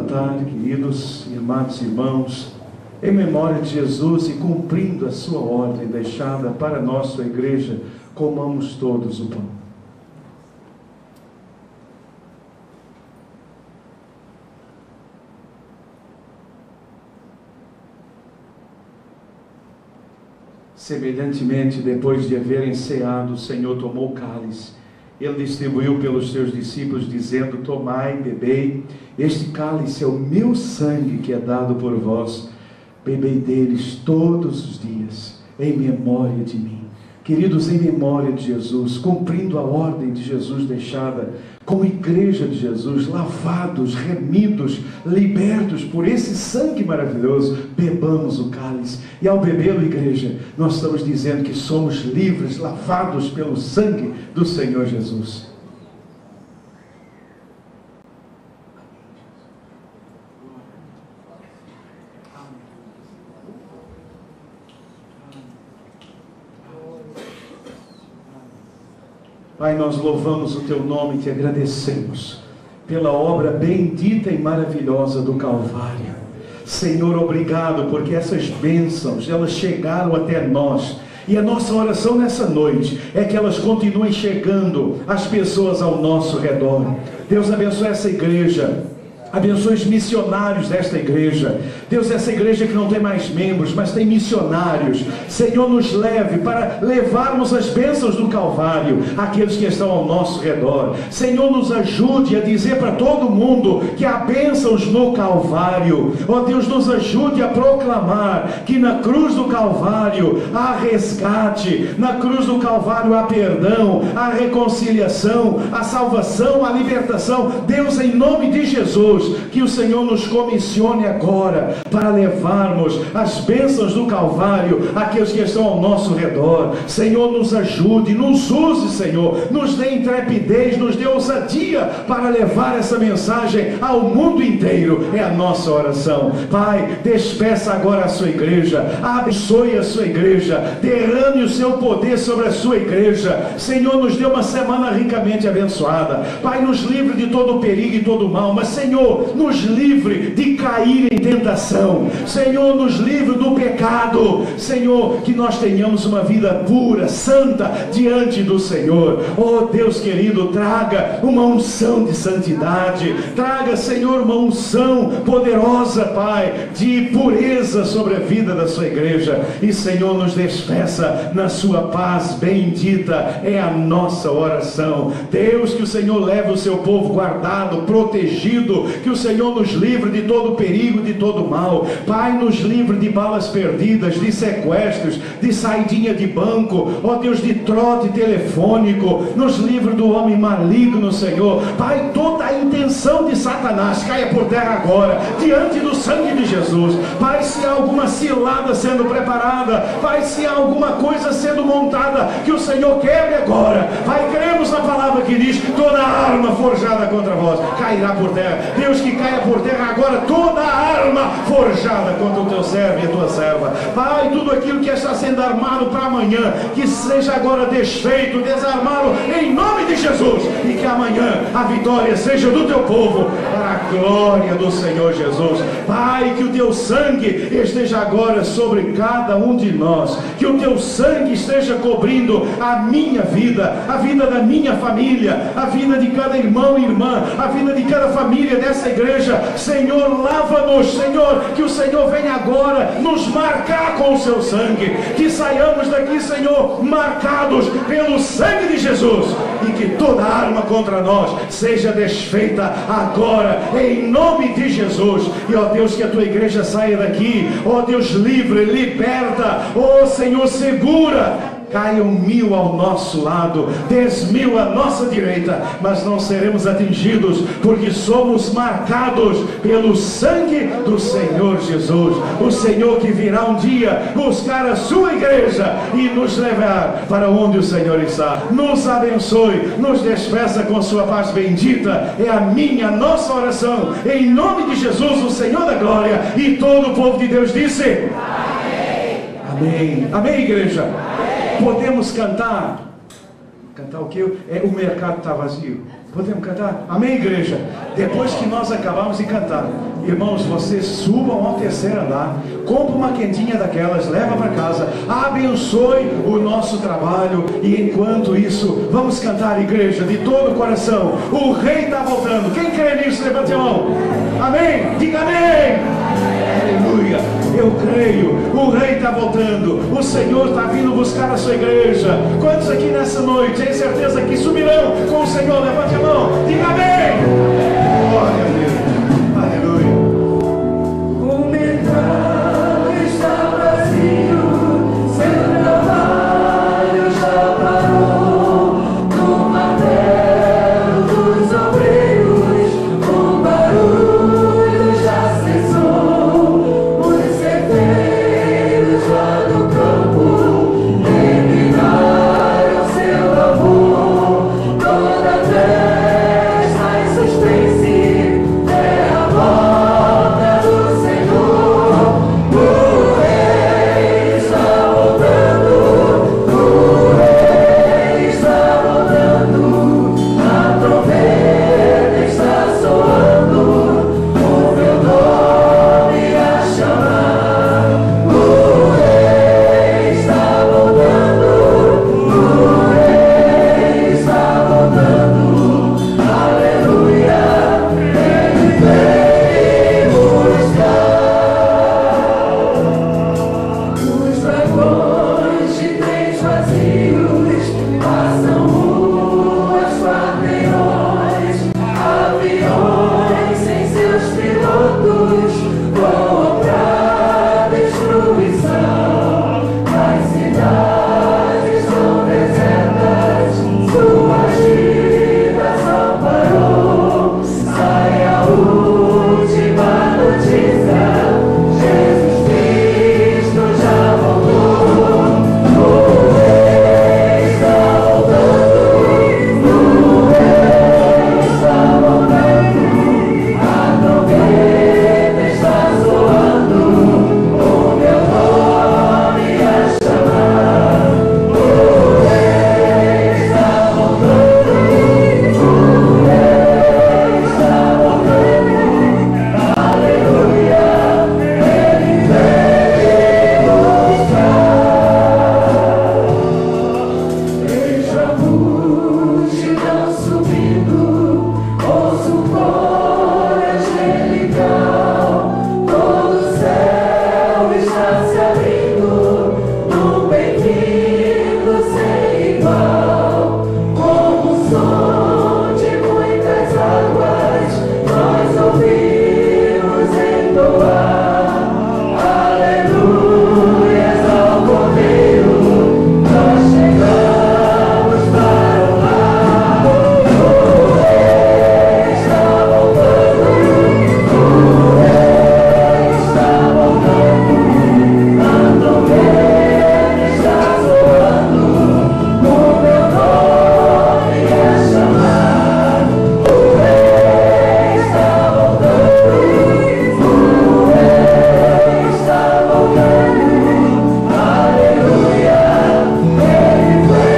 levantar, queridos e amados irmãos, em memória de Jesus e cumprindo a sua ordem deixada para a nossa igreja, comamos todos o pão. Semelhantemente, depois de haverem ceado, o Senhor tomou o cálice. Ele distribuiu pelos seus discípulos, dizendo: tomai, bebei, este cálice é o meu sangue que é dado por vós. Bebei deles todos os dias, em memória de mim. Queridos, em memória de Jesus, cumprindo a ordem de Jesus deixada, como igreja de Jesus, lavados, remidos, libertos por esse sangue maravilhoso, bebamos o cálice. E ao bebê-lo, igreja, nós estamos dizendo que somos livres, lavados pelo sangue do Senhor Jesus. Pai, nós louvamos o Teu nome e Te agradecemos pela obra bendita e maravilhosa do Calvário. Senhor, obrigado, porque essas bênçãos, elas chegaram até nós. E a nossa oração nessa noite é que elas continuem chegando às pessoas ao nosso redor. Deus abençoe essa igreja. Abençoe os missionários desta igreja. Deus, essa igreja que não tem mais membros, mas tem missionários. Senhor, nos leve para levarmos as bênçãos do Calvário àqueles que estão ao nosso redor. Senhor, nos ajude a dizer para todo mundo que há bênçãos no Calvário. Ó Deus, nos ajude a proclamar que na cruz do Calvário há resgate, na cruz do Calvário há perdão, há reconciliação, há salvação, há libertação. Deus, em nome de Jesus, que o Senhor nos comissione agora para levarmos as bênçãos do Calvário àqueles que estão ao nosso redor. Senhor, nos ajude, nos use, Senhor, nos dê intrepidez, nos dê ousadia para levar essa mensagem ao mundo inteiro. É a nossa oração. Pai, despeça agora a sua igreja, abençoe a sua igreja, derrame o seu poder sobre a sua igreja. Senhor, nos dê uma semana ricamente abençoada. Pai, nos livre de todo o perigo e todo o mal, mas Senhor, nos livre de cair em tentação. Senhor, nos livre do pecado. Senhor, que nós tenhamos uma vida pura, santa, diante do Senhor. Oh Deus querido, traga uma unção de santidade. Traga, Senhor, uma unção poderosa, Pai, de pureza sobre a vida da sua igreja. E Senhor, nos despeça na sua paz bendita. É a nossa oração. Deus, que o Senhor leve o seu povo guardado, protegido, que o Senhor nos livre de todo perigo, de todo mal. Pai, nos livre de balas perdidas, de sequestros, de saidinha de banco, ó Deus, de trote telefônico. Nos livre do homem maligno, Senhor. Pai, toda a intenção de Satanás caia por terra agora, diante do sangue de Jesus. Pai, se há alguma cilada sendo preparada, Pai, se há alguma coisa sendo montada, que o Senhor quebre agora. Pai, cremos na palavra que diz: toda arma forjada contra vós cairá por terra. Deus, que caia por terra agora toda arma forjada contra o teu servo e a tua serva. Pai, tudo aquilo que está sendo armado para amanhã, que seja agora desfeito, desarmado em nome de Jesus, e que amanhã a vitória seja do teu povo, para a glória do Senhor Jesus. Pai, que o teu sangue esteja agora sobre cada um de nós, que o teu sangue esteja cobrindo a minha vida, a vida da minha família, a vida de cada irmão e irmã, a vida de cada família dessa igreja. Senhor, lava-nos, Senhor, que o Senhor venha agora nos marcar com o seu sangue, que saiamos daqui, Senhor, marcados pelo sangue de Jesus, e que toda arma contra nós seja desfeita agora, em nome de Jesus. E ó Deus, que a tua igreja saia daqui, ó Deus, livre, liberta, ó Senhor, segura. Caiam 1000 ao nosso lado, 10.000 à nossa direita, mas não seremos atingidos, porque somos marcados pelo sangue do Senhor Jesus. O Senhor que virá um dia buscar a sua igreja e nos levar para onde o Senhor está. Nos abençoe, nos despeça com sua paz bendita. É a minha, nossa oração, em nome de Jesus, o Senhor da glória. E todo o povo de Deus disse: amém. Amém, amém, igreja. Amém. Podemos cantar. Cantar o que? O mercado está vazio. Podemos cantar? Amém, igreja? Depois que nós acabarmos de cantar, irmãos, vocês subam ao terceiro andar, compra uma quentinha daquelas, leva para casa, abençoe o nosso trabalho, e enquanto isso, vamos cantar, igreja, de todo o coração. O Rei está voltando. Quem crê nisso, levante a mão. Amém? Diga amém. Aleluia. Eu creio, o Rei está voltando, o Senhor está vindo buscar a sua igreja. Quantos aqui nessa noite têm certeza que subirão com o Senhor? Levante a mão, diga amém. Glória a Deus, aleluia. O metrô está vazio, seu trabalho já parou. No martelo dos obreiros, o barulho já cessou. Os certeiros lá do campo terminaram seu labor. Toda a terra está em suspense, é a volta do Senhor. O Rei está voltando, o Rei está voltando. A trombeta está soando, o meu nome a chamar. O Rei está voltando, o Rei está voltando. Aleluia, Ele vem buscar. Os vagões de trens vazios passam ruas, quarteirões, aviões sem seus pilotos voam pra destruição. As cidades são desertas, suas vidas não parou. Sai a última notícia, Jesus Cristo já voltou. O Rei está voltando, o Rei está voltando. A trombeta está soando, o meu nome a chamar. O Rei está voltando, o Rei está voltando. Aleluia, Ele vem buscar. Vejo a multidão subindo, ouço um coro angelical. Todo o céu está se abrindo num bem-vindo sem igual. Como o som de muitas águas, nós ouvimos entoar. Aleluia ao Cordeiro, nós chegamos para o lar. O Rei está voltando, o Rei está voltando. A trombeta está soando, o meu nome a chamar. O Rei está voltando, o Rei está voltando. Aleluia, Ele vem buscar. O Rei está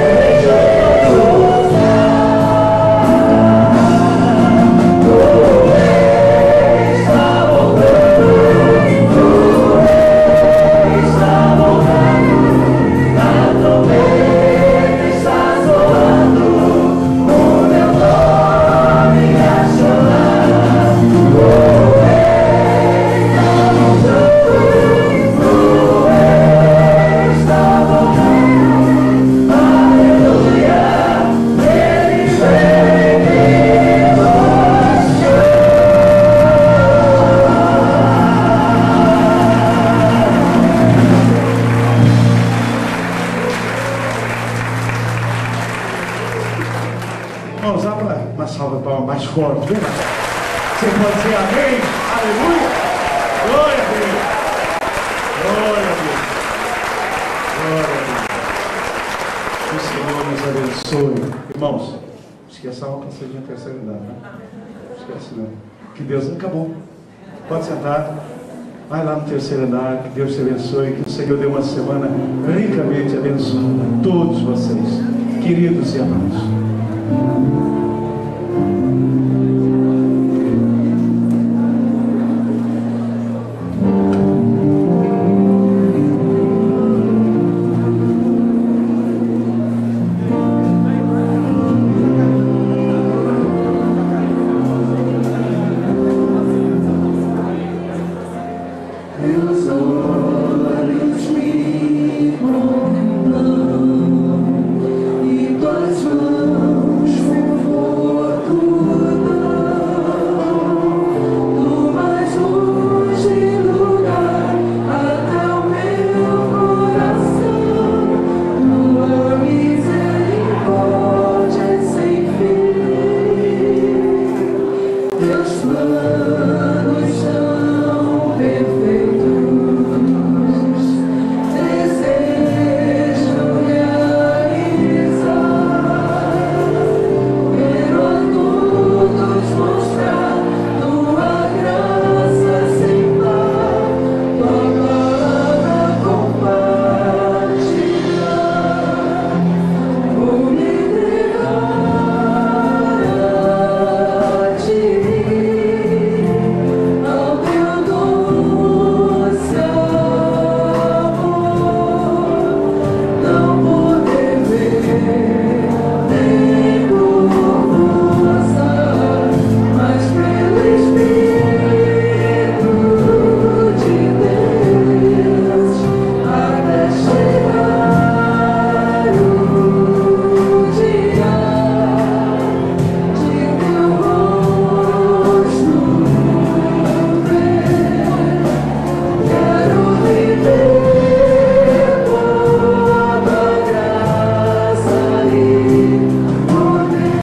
voltando, o Rei está voltando. A trombeta está soando, o meu nome a chamar. O Rei está voltando, o Rei está voltando. Aleluia, Ele vem buscar. Vamos lá para uma salva de palmas mais forte. Vem lá. Você pode dizer amém? Aleluia. Glória a Deus. Glória a Deus. Glória a Deus. Que o Senhor nos abençoe. Irmãos, esqueça a passagem da terceira idade, né? Esquece não. Que Deus acabou. Pode sentar. Vai lá no terceiro andar. Que Deus te abençoe. Que o Senhor dê uma semana ricamente abençoada a todos vocês, queridos e amados.